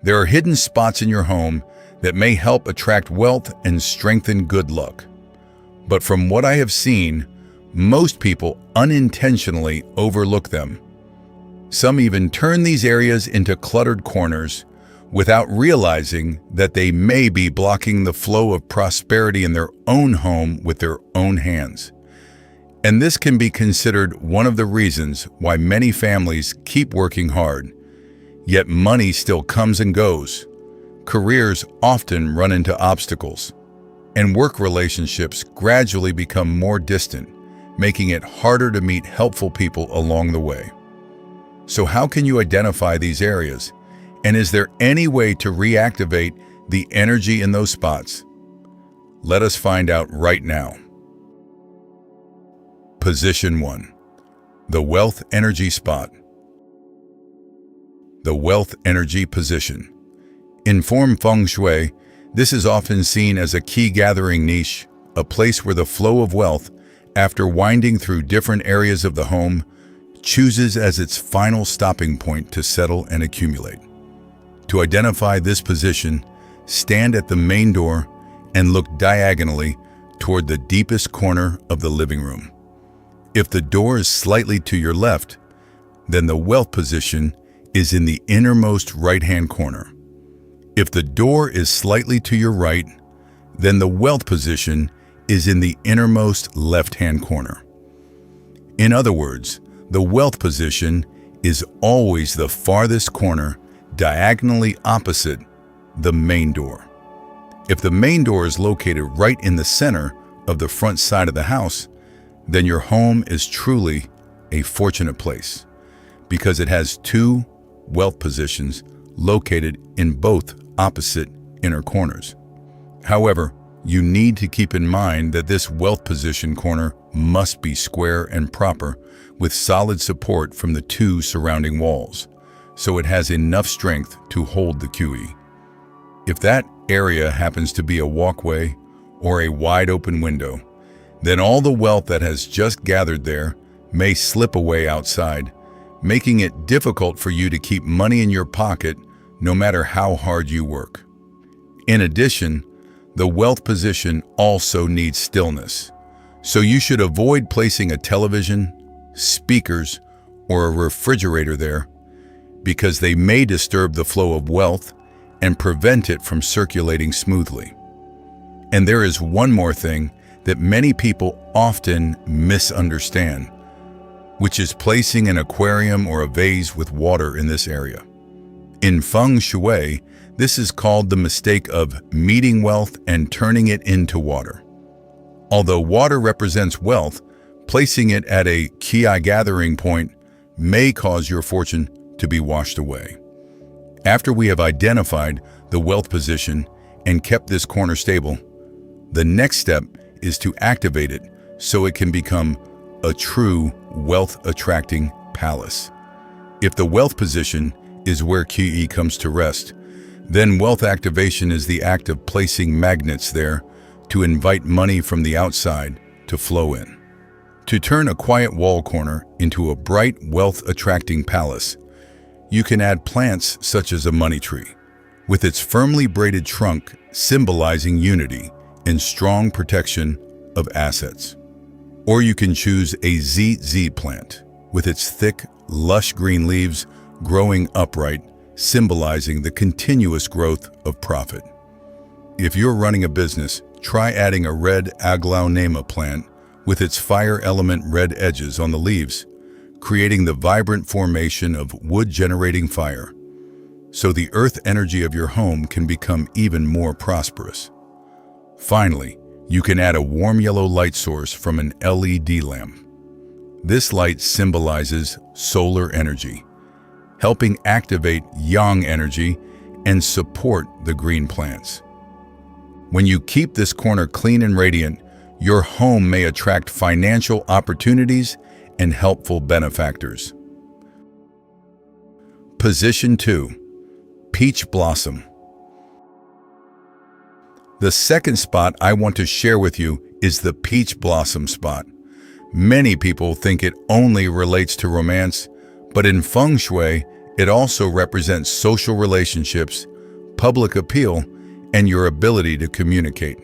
There are hidden spots in your home that may help attract wealth and strengthen good luck. But from what I have seen, most people unintentionally overlook them. Some even turn these areas into cluttered corners without realizing that they may be blocking the flow of prosperity in their own home with their own hands. And this can be considered one of the reasons why many families keep working hard, yet money still comes and goes. Careers often run into obstacles, and work relationships gradually become more distant, making it harder to meet helpful people along the way. So how can you identify these areas? And is there any way to reactivate the energy in those spots? Let us find out right now. Position 1. The Wealth Energy Spot. The Wealth Energy Position. In Feng Shui, this is often seen as a key gathering niche, a place where the flow of wealth, after winding through different areas of the home, chooses as its final stopping point to settle and accumulate. To identify this position, stand at the main door and look diagonally toward the deepest corner of the living room. If the door is slightly to your left, then the wealth position is in the innermost right-hand corner. If the door is slightly to your right, then the wealth position is in the innermost left-hand corner. In other words, the wealth position is always the farthest corner, diagonally opposite the main door. If the main door is located right in the center of the front side of the house, then your home is truly a fortunate place because it has two wealth positions located in both opposite inner corners. However, you need to keep in mind that this wealth position corner must be square and proper with solid support from the two surrounding walls, so it has enough strength to hold the QE. If that area happens to be a walkway or a wide open window, then all the wealth that has just gathered there may slip away outside, making it difficult for you to keep money in your pocket no matter how hard you work. In addition, the wealth position also needs stillness, so you should avoid placing a television, speakers, or a refrigerator there because they may disturb the flow of wealth and prevent it from circulating smoothly. And there is one more thing that many people often misunderstand, which is placing an aquarium or a vase with water in this area. In Feng Shui, this is called the mistake of meeting wealth and turning it into water. Although water represents wealth, placing it at a qi gathering point may cause your fortune to be washed away. After we have identified the wealth position and kept this corner stable, the next step is to activate it so it can become a true wealth-attracting palace. If the wealth position is where QE comes to rest, then wealth activation is the act of placing magnets there to invite money from the outside to flow in. To turn a quiet wall corner into a bright, wealth-attracting palace, you can add plants such as a money tree, with its firmly braided trunk symbolizing unity and strong protection of assets. Or you can choose a ZZ plant, with its thick, lush green leaves growing upright, symbolizing the continuous growth of profit. If you're running a business, try adding a red aglaonema plant with its fire element red edges on the leaves, creating the vibrant formation of wood-generating fire, so the earth energy of your home can become even more prosperous. Finally, you can add a warm yellow light source from an LED lamp. This light symbolizes solar energy, helping activate yang energy and support the green plants. When you keep this corner clean and radiant, your home may attract financial opportunities and helpful benefactors. Position 2. Peach Blossom. The second spot I want to share with you is the peach blossom spot. Many people think it only relates to romance, but in Feng Shui, it also represents social relationships, public appeal, and your ability to communicate.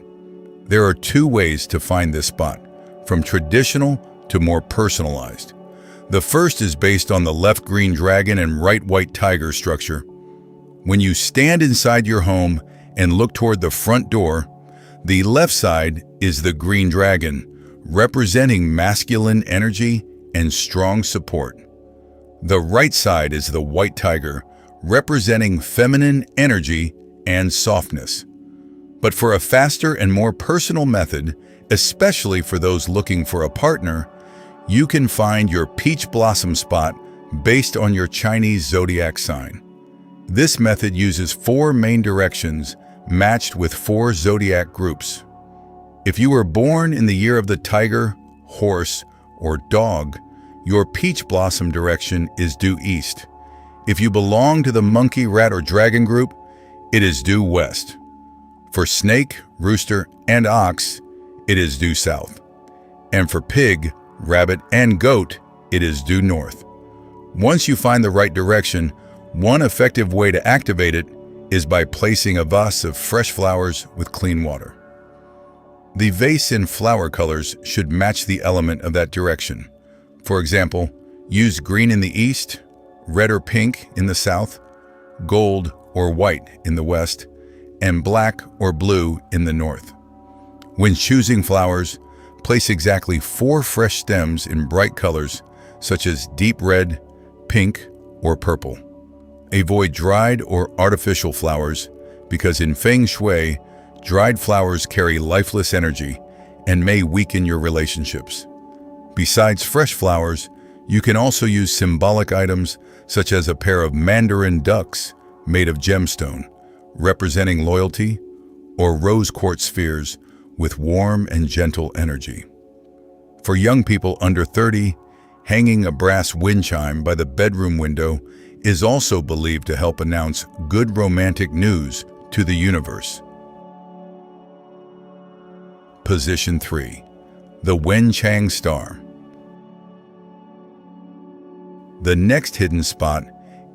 There are two ways to find this spot, from traditional to more personalized. The first is based on the left green dragon and right white tiger structure. When you stand inside your home and look toward the front door, the left side is the green dragon, representing masculine energy and strong support. The right side is the white tiger, representing feminine energy and softness. But for a faster and more personal method, especially for those looking for a partner, you can find your peach blossom spot based on your Chinese zodiac sign. This method uses 4 main directions matched with 4 zodiac groups. If you were born in the year of the tiger, horse, or dog, your peach blossom direction is due east. If you belong to the monkey, rat, or dragon group, it is due west. For snake, rooster, and ox, it is due south. And for pig, rabbit, and goat, it is due north. Once you find the right direction, one effective way to activate it is by placing a vase of fresh flowers with clean water. The vase in flower colors should match the element of that direction. For example, use green in the east, red or pink in the south, gold or white in the west, and black or blue in the north. When choosing flowers, place exactly 4 fresh stems in bright colors such as deep red, pink, or purple. Avoid dried or artificial flowers because in Feng Shui, dried flowers carry lifeless energy and may weaken your relationships. Besides fresh flowers, you can also use symbolic items such as a pair of mandarin ducks made of gemstone, representing loyalty, or rose quartz spheres with warm and gentle energy. For young people under 30, hanging a brass wind chime by the bedroom window is also believed to help announce good romantic news to the universe. Position 3. The Wen Chang star. The next hidden spot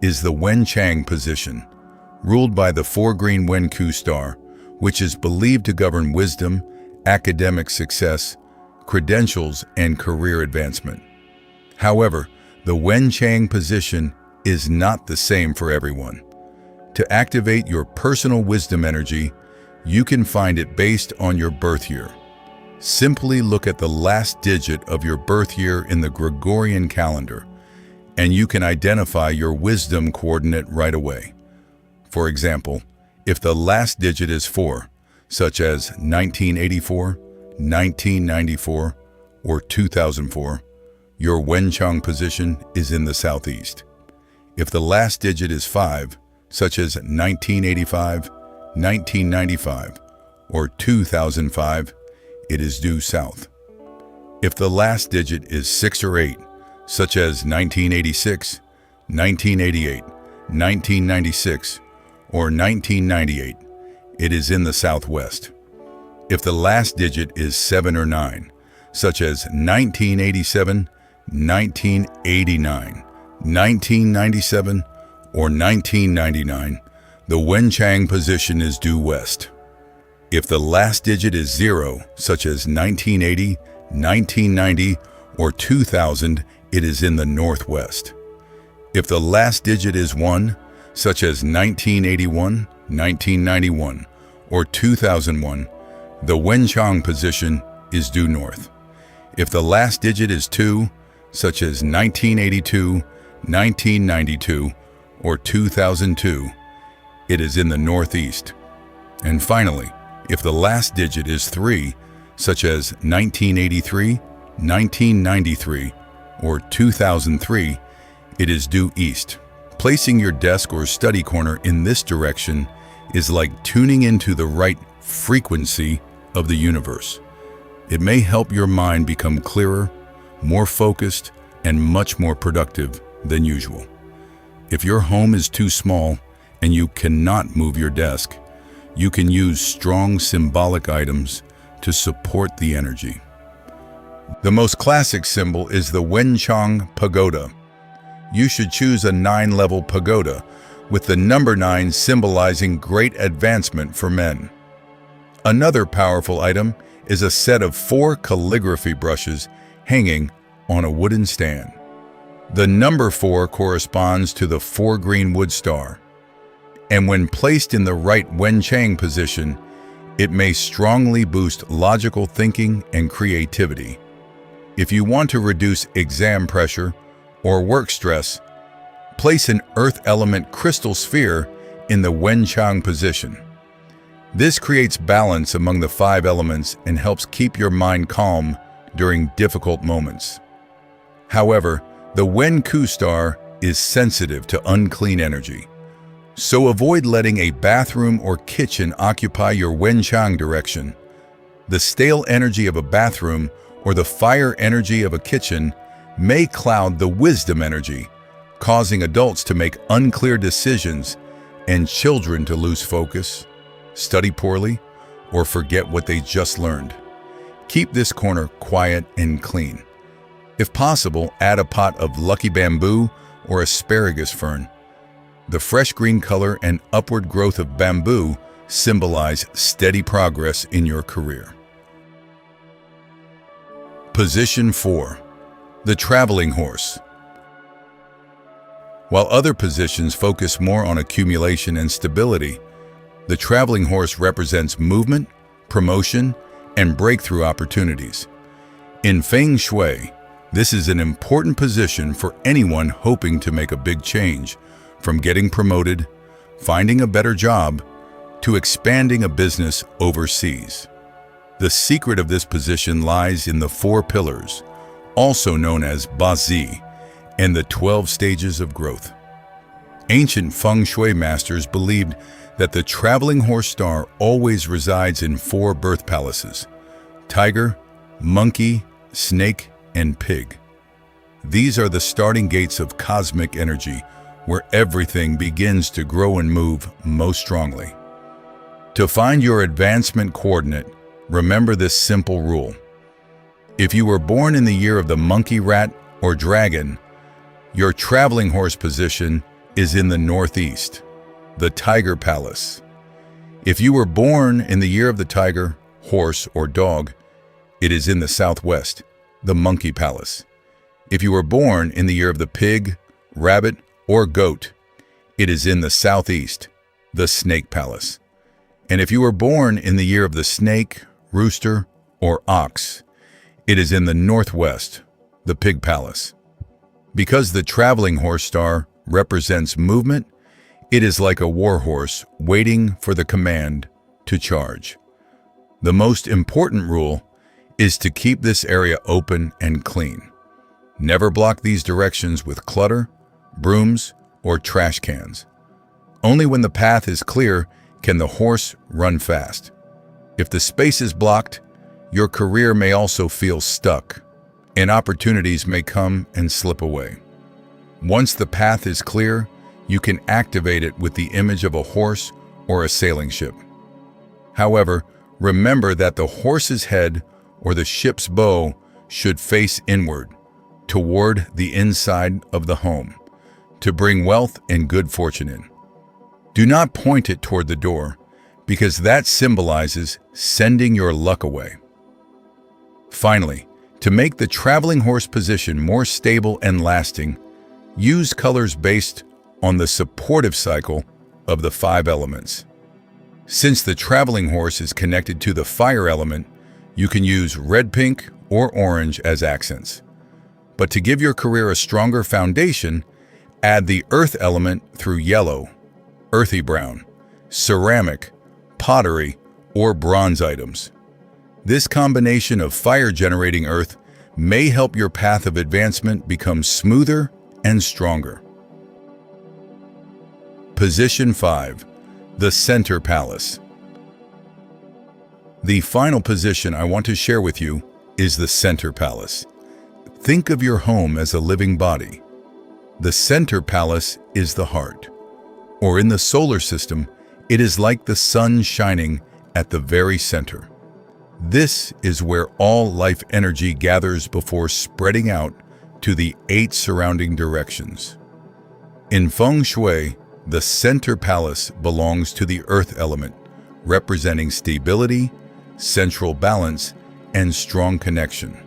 is the Wen Chang position, ruled by the 4 green Wen Ku star, which is believed to govern wisdom, academic success, credentials, and career advancement. However, the Wen Chang position is not the same for everyone. To activate your personal wisdom energy, you can find it based on your birth year. Simply look at the last digit of your birth year in the Gregorian calendar, and you can identify your wisdom coordinate right away. For example, if the last digit is 4, such as 1984, 1994, or 2004, your Wen Chang position is in the southeast. If the last digit is 5, such as 1985, 1995, or 2005, it is due south. If the last digit is 6 or 8, such as 1986, 1988, 1996, or 1998, it is in the southwest. If the last digit is 7 or 9, such as 1987, 1989, 1997, or 1999, the Wen Chang position is due west. If the last digit is 0, such as 1980, 1990, or 2000, it is in the northwest. If the last digit is 1, such as 1981, 1991, or 2001, the Wen Chang position is due north. If the last digit is 2, such as 1982, 1992, or 2002, it is in the northeast. And finally, if the last digit is 3, such as 1983, 1993, or 2003, it is due east. Placing your desk or study corner in this direction is like tuning into the right frequency of the universe. It may help your mind become clearer, more focused, and much more productive than usual. If your home is too small and you cannot move your desk, you can use strong symbolic items to support the energy. The most classic symbol is the Wen Chang pagoda. You should choose a 9-level pagoda with the number 9 symbolizing great advancement for men. Another powerful item is a set of 4 calligraphy brushes hanging on a wooden stand. The number 4 corresponds to the 4 green wood star, and when placed in the right Wen Chang position, it may strongly boost logical thinking and creativity. If you want to reduce exam pressure or work stress, place an earth element crystal sphere in the Wen Chang position. This creates balance among the 5 elements and helps keep your mind calm during difficult moments. However, the Wen Ku star is sensitive to unclean energy, so avoid letting a bathroom or kitchen occupy your Wen Chang direction. The stale energy of a bathroom or the fire energy of a kitchen may cloud the wisdom energy, causing adults to make unclear decisions and children to lose focus, study poorly, or forget what they just learned. Keep this corner quiet and clean. If possible, add a pot of lucky bamboo or asparagus fern. The fresh green color and upward growth of bamboo symbolize steady progress in your career. Position 4. The traveling horse. While other positions focus more on accumulation and stability, the traveling horse represents movement, promotion, and breakthrough opportunities. In Feng Shui, this is an important position for anyone hoping to make a big change, from getting promoted, finding a better job, to expanding a business overseas. The secret of this position lies in the 4 pillars, also known as Bazi, and the 12 stages of growth. Ancient Feng Shui masters believed that the traveling horse star always resides in 4 birth palaces: tiger, monkey, snake, and pig. These are the starting gates of cosmic energy, where everything begins to grow and move most strongly. To find your advancement coordinate, remember this simple rule. If you were born in the year of the monkey, rat, or dragon, your traveling horse position is in the northeast, the tiger palace. If you were born in the year of the tiger, horse, or dog, it is in the southwest, the monkey palace. If you were born in the year of the pig, rabbit, or goat, it is in the southeast, the snake palace. And if you were born in the year of the snake, rooster, or ox, it is in the northwest, the pig palace. Because the traveling horse star represents movement, it is like a war horse waiting for the command to charge. The most important rule is to keep this area open and clean. Never block these directions with clutter, brooms, or trash cans. Only when the path is clear can the horse run fast. If the space is blocked, your career may also feel stuck, and opportunities may come and slip away. Once the path is clear, you can activate it with the image of a horse or a sailing ship. However, remember that the horse's head or the ship's bow should face inward, toward the inside of the home, to bring wealth and good fortune in. Do not point it toward the door, because that symbolizes sending your luck away. Finally, to make the traveling horse position more stable and lasting, use colors based on the supportive cycle of the 5 elements. Since the traveling horse is connected to the fire element, you can use red, pink, or orange as accents. But to give your career a stronger foundation, add the earth element through yellow, earthy brown, ceramic, pottery, or bronze items. This combination of fire-generating earth may help your path of advancement become smoother and stronger. Position 5. The Center Palace. The final position I want to share with you is the Center Palace. Think of your home as a living body. The Center Palace is the heart. Or in the solar system, it is like the sun shining at the very center. This is where all life energy gathers before spreading out to the 8 surrounding directions. In Feng Shui, The center palace belongs to the earth element, representing stability, central balance, and strong connection.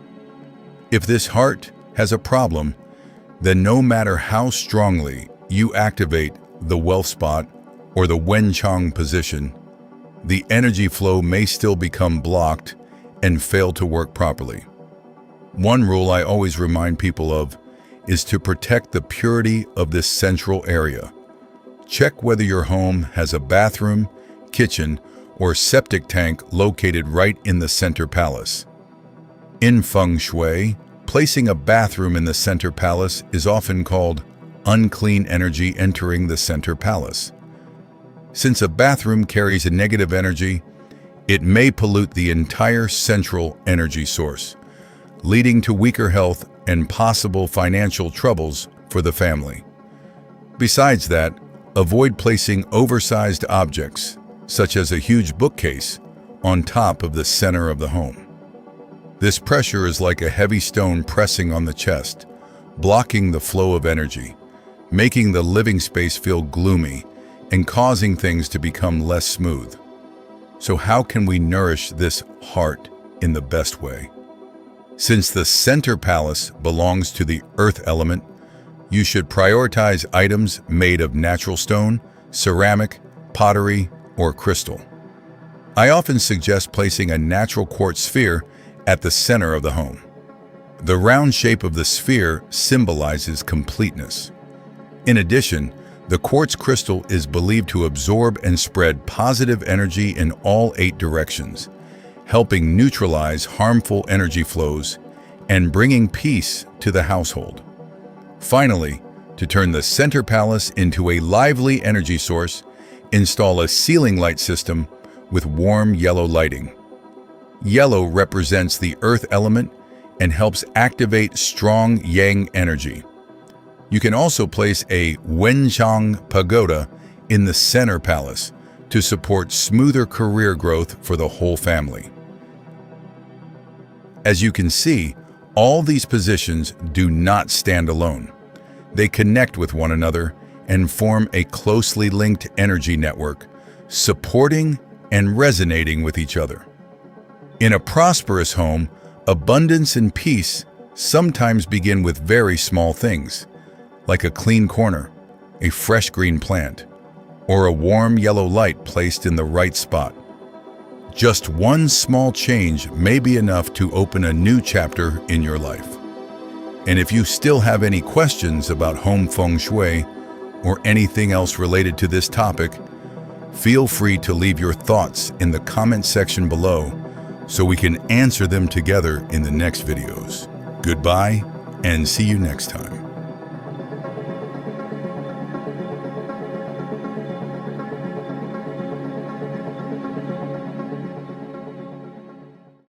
If this heart has a problem, then no matter how strongly you activate the wealth spot or the Wen Chang position, the energy flow may still become blocked and fail to work properly. One rule I always remind people of is to protect the purity of this central area. Check whether your home has a bathroom, kitchen, or septic tank located right in the center palace. In Feng Shui, placing a bathroom in the center palace is often called unclean energy entering the center palace. Since a bathroom carries a negative energy, it may pollute the entire central energy source, leading to weaker health and possible financial troubles for the family. Besides that, avoid placing oversized objects, such as a huge bookcase, on top of the center of the home. This pressure is like a heavy stone pressing on the chest, blocking the flow of energy, making the living space feel gloomy and causing things to become less smooth. So how can we nourish this heart in the best way? Since the center palace belongs to the earth element, you should prioritize items made of natural stone, ceramic, pottery, or crystal. I often suggest placing a natural quartz sphere at the center of the home. The round shape of the sphere symbolizes completeness. In addition, the quartz crystal is believed to absorb and spread positive energy in all 8 directions, helping neutralize harmful energy flows and bringing peace to the household. Finally, to turn the center palace into a lively energy source, install a ceiling light system with warm yellow lighting. Yellow represents the earth element and helps activate strong yang energy. You can also place a Wen Chang pagoda in the center palace to support smoother career growth for the whole family. As you can see, all these positions do not stand alone. They connect with one another and form a closely linked energy network, supporting and resonating with each other. In a prosperous home, abundance and peace sometimes begin with very small things, like a clean corner, a fresh green plant, or a warm yellow light placed in the right spot. Just one small change may be enough to open a new chapter in your life. And if you still have any questions about home feng shui or anything else related to this topic, feel free to leave your thoughts in the comment section below so we can answer them together in the next videos. Goodbye and see you next time.